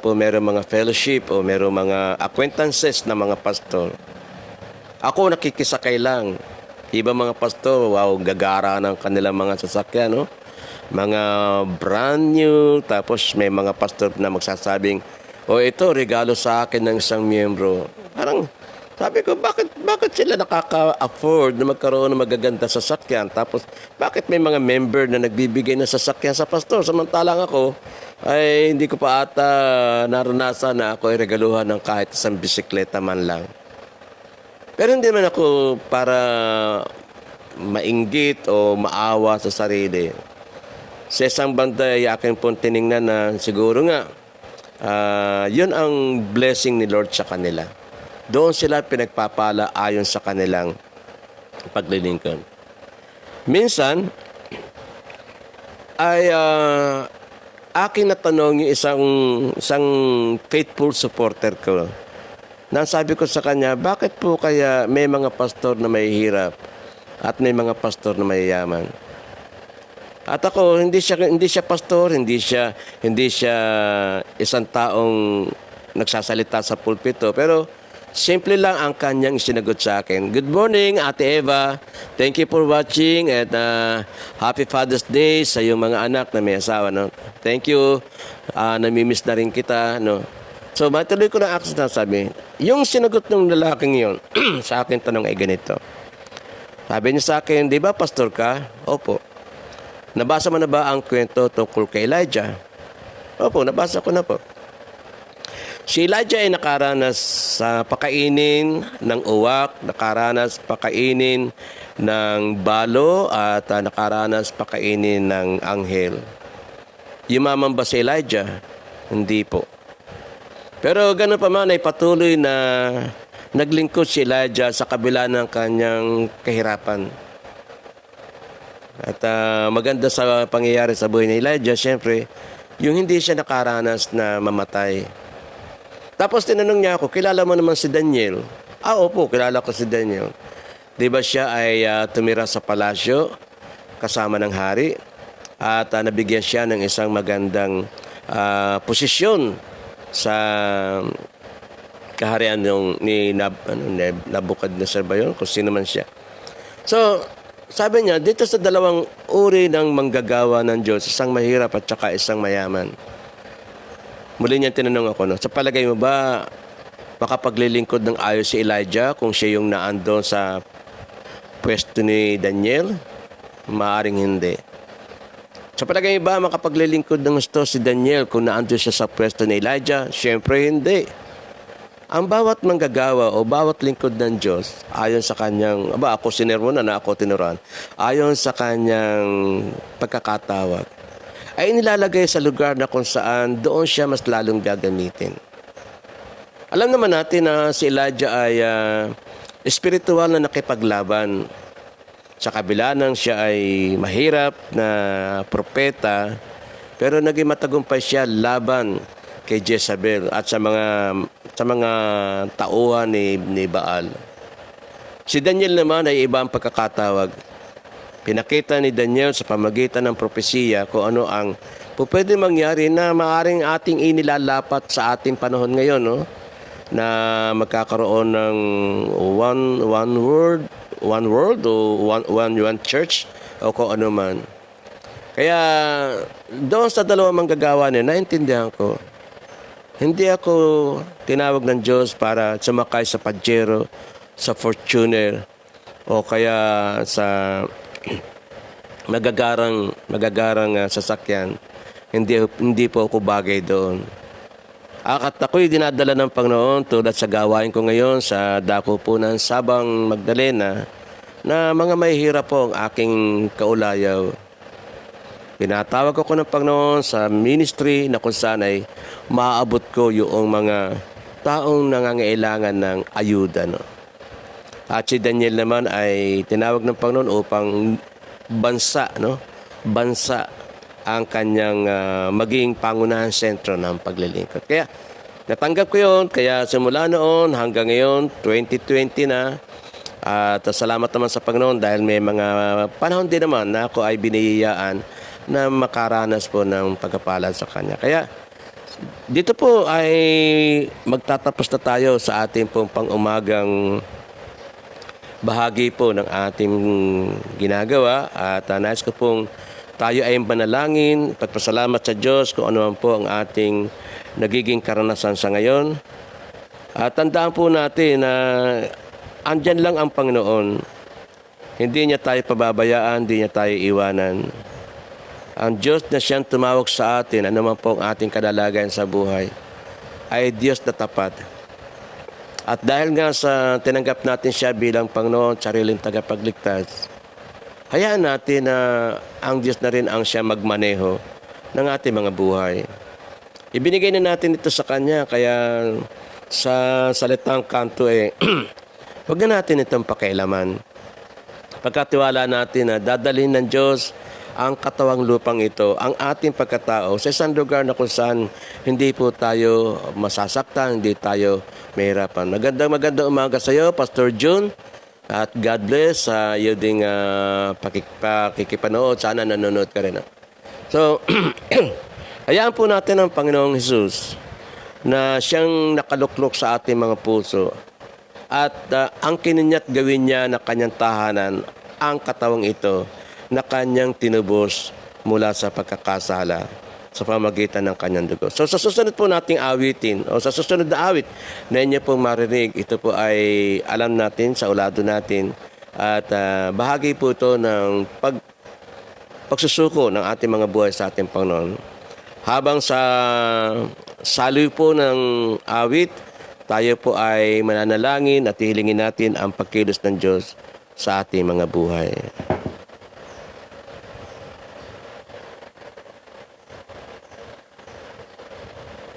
po mayroong mga fellowship o mayroong mga acquaintances na mga pastor. Ako nakikisakay lang. Iba mga pastor, wow, gagara ng kanilang mga sasakyan, no? Mga brand new, tapos may mga pastor na magsasabing, ito, regalo sa akin ng isang miyembro. Parang, sabi ko, bakit sila nakaka-afford na magkaroon ng magaganda sasakyan? Tapos, bakit may mga member na nagbibigay ng sasakyan sa pastor? Samantalang ako, ay hindi ko pa ata naranasan na ako ay regaluhan ng kahit isang bisikleta man lang. Pero hindi man ako para mainggit o maawa sa sarili. Sa isang banda ay akin pong tiningnan na siguro nga, yun ang blessing ni Lord sa kanila. Doon sila pinagpapala ayon sa kanilang paglilingkod. Minsan, ay aking natanong yung isang faithful supporter ko. Nang sabi ko sa kanya, bakit po kaya may mga pastor na may hirap at may mga pastor na mayayaman? At ako, hindi siya pastor, hindi siya isang taong nagsasalita sa pulpito. Pero simple lang ang kanyang sinagot sa akin. Good morning, Ate Eva. Thank you for watching at Happy Father's Day sa iyong mga anak na may asawa. No? Thank you. Namimiss na rin kita. No? So, matuloy ko na ako na sabi, yung sinagot ng lalaking yun, sa akin tanong ay ganito. Sabi niya sa akin, di ba pastor ka? Opo. Nabasa mo na ba ang kwento tungkol kay Elijah? Opo, nabasa ko na po. Si Elijah ay nakaranas sa pakainin ng uwak, nakaranas pakainin ng balo, at nakaranas pakainin ng anghel. Yumaman ba si Elijah? Hindi po. Pero gano'n pa man ay patuloy na naglingkod si Elijah sa kabila ng kanyang kahirapan. At maganda sa pangyayari sa buhay ni Elijah, siyempre, yung hindi siya nakaranas na mamatay. Tapos tinanong niya ako, kilala mo naman si Daniel? Opo, kilala ko si Daniel. Di ba siya ay tumira sa palasyo kasama ng hari at nabigyan siya ng isang magandang posisyon sa kaharian ni Nabukadnesar ba yun? Kung sino man siya. So, sabi niya, dito sa dalawang uri ng manggagawa ng Diyos, isang mahirap at saka isang mayaman. Muli niya tinanong ako, no, sa palagay mo ba makapaglilingkod ng ayos si Elijah kung siya yung naandon sa pwesto ni Daniel? Maaring hindi. Sa palagay mo ba makapaglilingkod ng gusto si Daniel kung naandun siya sa pwesto ni Elijah? Siyempre hindi. Ang bawat manggagawa o bawat lingkod ng Diyos, ayon sa kanyang, ako sinermonan na ako tinuruan, ayon sa kanyang pagkakatawag, ay nilalagay sa lugar na kung saan doon siya mas lalong gagamitin. Alam naman natin na si Elijah ay espiritual na nakipaglaban. Sa kabila ng siya ay mahirap na propeta, pero naging matagumpay siya laban kay Jezebel at sa mga tauhan ni Baal. Si Daniel naman ay ibang pagkakatawag. Pinakita ni Daniel sa pamagitan ng propesiya kung ano ang pwede mangyari na maaring ating inilalapat sa ating panahon ngayon, no? Na magkakaroon ng one world o one church o kung ano man. Kaya doon sa dalawang manggagawa niya, naintindihan ko, hindi ako tinawag ng Diyos para sumakay sa Pajero, sa Fortuner, o kaya sa magagarang sasakyan. Hindi po ako bagay doon. At ako'y dinadala ng Panginoon tulad sa gawain ko ngayon sa dako po ng Sabang Magdalena na mga mahihirap po ang aking kaulayaw. Pinatawag ako ng Panginoon sa ministry na kung saan ay maaabot ko yung mga taong nangangailangan ng ayuda. No? At si Daniel naman ay tinawag ng Panginoon upang bansa ang kanyang maging pangunahang sentro ng paglilingkod. Kaya natanggap ko yun. Kaya simula noon hanggang ngayon, 2020 na. At salamat naman sa Panginoon dahil may mga panahon din naman na ako ay biniyayaan na makaranas po ng pagkapalan sa Kanya. Kaya dito po ay magtatapos na tayo sa ating pong pang-umagang bahagi po ng ating ginagawa. At nais ko pong tayo ay manalangin, pagpasalamat sa Diyos kung ano man po ang ating nagiging karanasan sa ngayon. At tandaan po natin na andyan lang ang Panginoon. Hindi niya tayo pababayaan, hindi niya tayo iwanan. Ang Diyos na siyang tumawag sa atin, ano man po ang ating kadalagan sa buhay, ay Diyos na tapat. At dahil nga sa tinanggap natin siya bilang Panginoon, sariling tagapagligtas, hayaan natin na ang Diyos na rin ang siya magmaneho ng ating mga buhay. Ibinigay na natin ito sa Kanya, kaya sa salitang kanto huwag na natin itong pakialaman. Pagkatiwala natin na dadalhin ng Diyos ang katawang lupang ito, ang ating pagkatao, sa isang lugar na kung saan hindi po tayo masasaktan, hindi tayo mahirapan. Magandang umaga sa iyo, Pastor June. At God bless sa iyo ding pakikipanood. Sana nanonood ka rin. So, hayaan po natin ang Panginoong Jesus na siyang nakaluklok sa ating mga puso. At ang kininya't gawin niya na kanyang tahanan, ang katawang ito na kanyang tinubos mula sa pagkakasala sa pamagitan ng kanyang dugo. So sa susunod po nating awitin, o sa susunod na awit na inyo pong marinig, ito po ay alam natin sa ulado natin at bahagi po ito ng pagsusuko ng ating mga buhay sa ating Panginoon. Habang sa saloy po ng awit, tayo po ay mananalangin at hihilingin natin ang pagkilos ng Diyos sa ating mga buhay.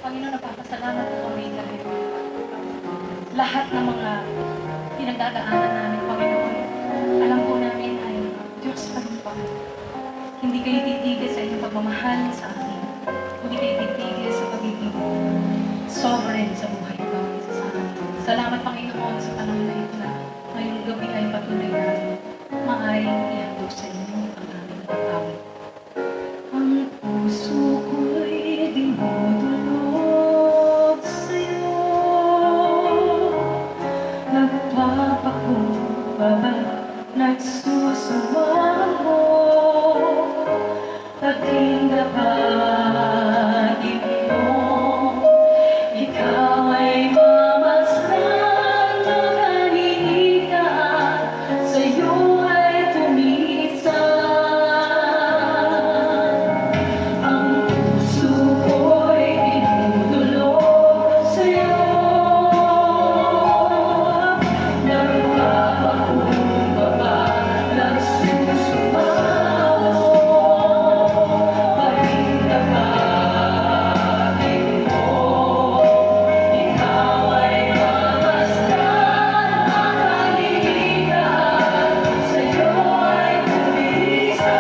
Panginoon, napapasalamat po kami dahil lahat ng mga pinagdadaanan namin, Panginoon, alam po namin ay Diyos pa rin po. Hindi kayo titigil sa inyong pagmamahal sa amin. Hindi kayo titigil sa pagiging sovereign sa buhay ng bawat isa sa amin. Salamat, Panginoon, sa panahon na ito na ngayong gabi ay patuloy na maaaring ihandog sa inyo ang aming napapawid. Ang puso ko'y dinudulog sa'yo, nagpapakumbaba, nagsusumamo, aking dapatin mo. Ikaw ay mamasdan, makalilikan, sa'yo ay tumisan. Ang puso ko'y dinudulog sa'yo, nagpapakumbaba, nagsusumamo, aking dapatin mo. Ikaw ay mamasdan, makalilikan, sa'yo ay tumisan.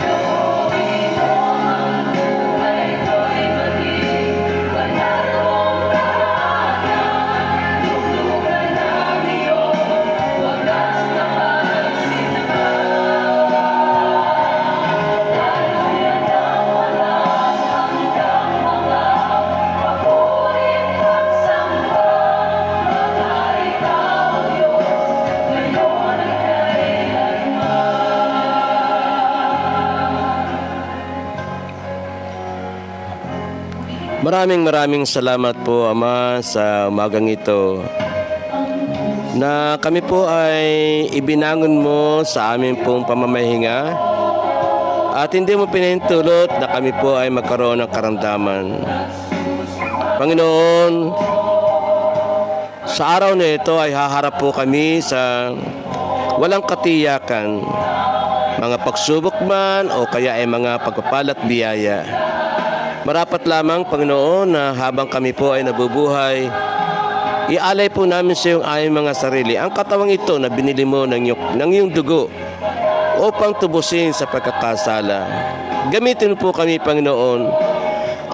Gawin mo ang buhay ko'y maging banal mong tahanan. Luglugan ng iyong wagas na pagsinta. Daluyan ng walang hanggang mga papurit at samba. Baka ikaw, Diyos, ngayon at kailanman. Maraming salamat po, Ama, sa umagang ito na kami po ay ibinangon mo sa amin pong pamamahinga at hindi mo pinahintulot na kami po ay magkaroon ng karamdaman. Panginoon, sa araw na ito ay haharap po kami sa walang katiyakan, mga pagsubok man o kaya ay mga pagpapalat biyaya. Marapat lamang, Panginoon, na habang kami po ay nabubuhay, ialay po namin sa iyong aming mga sarili ang katawang ito na binili mo ng iyong dugo upang tubusin sa pagkakasala. Gamitin po kami, Panginoon,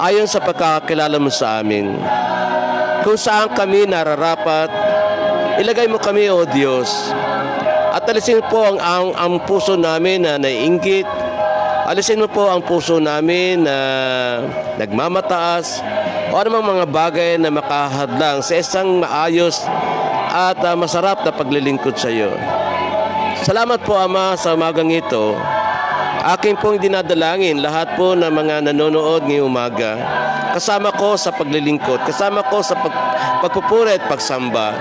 ayon sa pagkakakilala mo sa amin. Kung saan kami nararapat, ilagay mo kami, O Diyos, at alisin po ang puso namin na naiinggit. Alisin mo po ang puso namin na nagmamataas o anumang mga bagay na makahadlang sa isang maayos at masarap na paglilingkod sa iyo. Salamat po, Ama, sa umagang ito. Aking pong dinadalangin lahat po ng mga nanonood ngayong umaga. Kasama ko sa paglilingkod, kasama ko sa pagpupuri at pagsamba.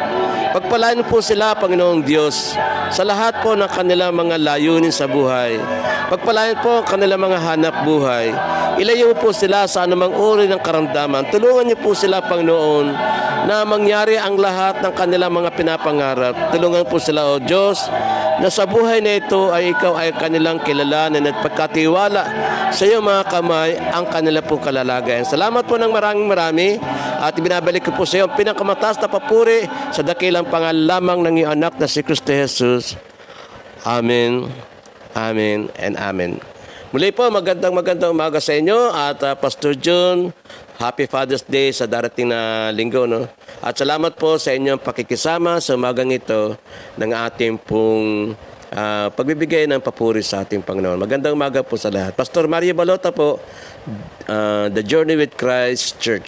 Pagpalain po sila, Panginoong Diyos, sa lahat po ng kanilang mga layunin sa buhay. Pagpalain po ang kanilang mga hanap buhay. Ilayo po sila sa anumang uri ng karamdaman. Tulungan niyo po sila, Panginoon, na mangyari ang lahat ng kanilang mga pinapangarap. Tulungan po sila, O Diyos, na sa buhay na ito ay ikaw ay kanilang kilalanin at pagkatiwala sa iyo mga kamay ang kanila pong kalalagayan. Salamat po ng marami at ibinabalik ko po sa iyo ang pinakamataas na papuri sa dakilang pangalan lamang ng iyong anak na si Kristo Jesus. Amen, amen, and amen. Muli po, magandang umaga sa inyo at Pastor June, Happy Father's Day sa darating na linggo, no? At salamat po sa inyong pakikisama sa umagang ito ng ating pong pagbibigay ng papuri sa ating Panginoon. Magandang umaga po sa lahat. Pastor Mario Balota po, The Journey with Christ Church.